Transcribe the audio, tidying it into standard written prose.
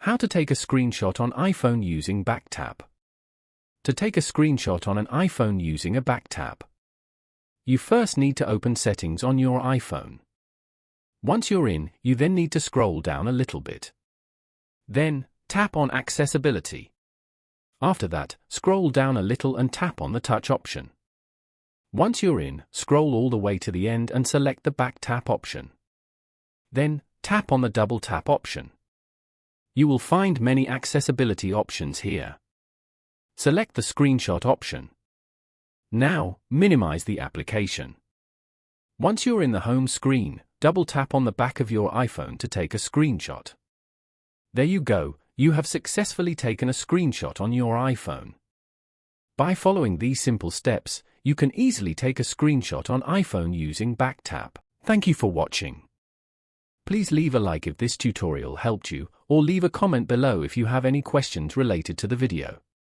How to take a screenshot on iPhone using back tap. To take a screenshot on an iPhone using a back tap, you first need to open Settings on your iPhone. Once you're in, you then need to scroll down a little bit. Then, tap on Accessibility. After that, scroll down a little and tap on the Touch option. Once you're in, scroll all the way to the end and select the back tap option. Then, tap on the double tap option. You will find many accessibility options here. Select the screenshot option. Now, minimize the application. Once you're in the home screen, double tap on the back of your iPhone to take a screenshot. There you go, you have successfully taken a screenshot on your iPhone. By following these simple steps, you can easily take a screenshot on iPhone using back tap. Thank you for watching. Please leave a like if this tutorial helped you, or leave a comment below if you have any questions related to the video.